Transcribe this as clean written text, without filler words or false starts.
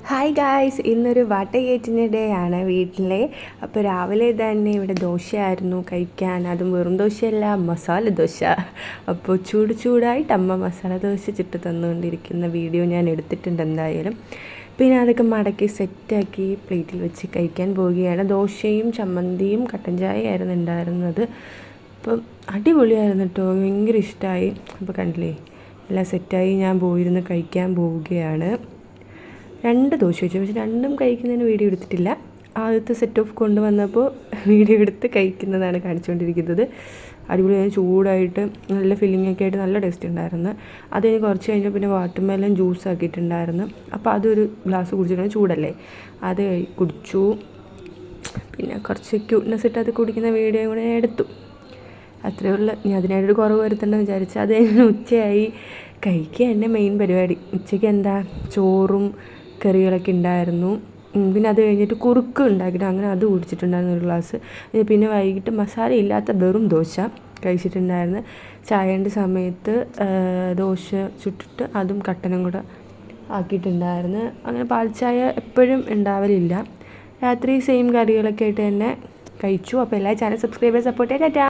Hi guys, ഇന്നൊരു വാട്ടകേറ്റിൻ്റെ day ആണ് വീട്ടിലെ. അപ്പോൾ രാവിലെ തന്നെ ഇവിടെ ദോശയായിരുന്നു കഴിക്കാൻ. അതും വെറും ദോശയല്ല, മസാല ദോശ. അപ്പോൾ ചൂടായിട്ട് അമ്മ മസാല ദോശ ചുട്ട് തന്നുകൊണ്ടിരിക്കുന്ന വീഡിയോ ഞാൻ എടുത്തിട്ടുണ്ട് എന്തായാലും. പിന്നെ അതൊക്കെ മടക്കി സെറ്റാക്കി പ്ലേറ്റിൽ വെച്ച് കഴിക്കാൻ പോവുകയാണ്. ദോശയും ചമ്മന്തിയും കട്ടൻ ചായയായിരുന്നു ഉണ്ടായിരുന്നത്. അപ്പം അടിപൊളിയായിരുന്നു കേട്ടോ, ഭയങ്കര ഇഷ്ടമായി. അപ്പോൾ കണ്ടില്ലേ, എല്ലാം സെറ്റായി ഞാൻ പോയിരുന്ന് കഴിക്കാൻ പോവുകയാണ്. 2 ദോശ വെച്ചു, പക്ഷെ രണ്ടും കഴിക്കുന്നതിന് വീഡിയോ എടുത്തിട്ടില്ല. ആദ്യത്തെ സെറ്റ് ഓഫ് കൊണ്ടുവന്നപ്പോൾ വീഡിയോ എടുത്ത് കഴിക്കുന്നതാണ് കാണിച്ചുകൊണ്ടിരിക്കുന്നത്. അടിപൊളിയായി ചൂടായിട്ട് നല്ല ഫില്ലിങ്ങൊക്കെ ആയിട്ട് നല്ല ടേസ്റ്റ് ഉണ്ടായിരുന്നു. അത് കഴിഞ്ഞ് കുറച്ച് കഴിഞ്ഞാൽ പിന്നെ വാട്ടർമെലൺ ജ്യൂസ് ആക്കിയിട്ടുണ്ടായിരുന്നു. അപ്പോൾ അതൊരു ഗ്ലാസ് കുടിച്ചിട്ടുണ്ട്, ചൂടല്ലേ, അത് കുടിച്ചു. പിന്നെ കുറച്ച് ക്യൂട്ട്നെസ് ഇട്ട് അത് കുടിക്കുന്ന വീഡിയോ കൂടെ എടുത്തു. അത്രയേ ഉള്ളൂ. ഇനി അതിനായിട്ടൊരു കുറവ് വരുത്തണ്ടെന്ന് വിചാരിച്ചു. അത് കഴിഞ്ഞ് ഉച്ചയായി. കഴിക്കുക എൻ്റെ മെയിൻ പരിപാടി. ഉച്ചയ്ക്ക് എന്താ, ചോറും കറികളൊക്കെ ഉണ്ടായിരുന്നു. പിന്നെ അത് കഴിഞ്ഞിട്ട് കുറുക്ക് ഉണ്ടാക്കിയിട്ട് അങ്ങനെ അത് കുടിച്ചിട്ടുണ്ടായിരുന്നു ഒരു ഗ്ലാസ്. പിന്നെ വൈകിട്ട് മസാല ഇല്ലാത്ത വെറും ദോശ കഴിച്ചിട്ടുണ്ടായിരുന്നു. ചായേൻ്റെ സമയത്ത് ദോശ ചുട്ടിട്ട് അതും കട്ടനും കൂടെ ആക്കിയിട്ടുണ്ടായിരുന്നു. അങ്ങനെ പാൽച്ചായ എപ്പോഴും ഉണ്ടാവലില്ല. രാത്രി സെയിം കറികളൊക്കെ ആയിട്ട് തന്നെ കഴിച്ചു. അപ്പോൾ എല്ലാ ചാനൽ സബ്സ്ക്രൈബേഴ്സ് സപ്പോർട്ട് ചെയ്യാം.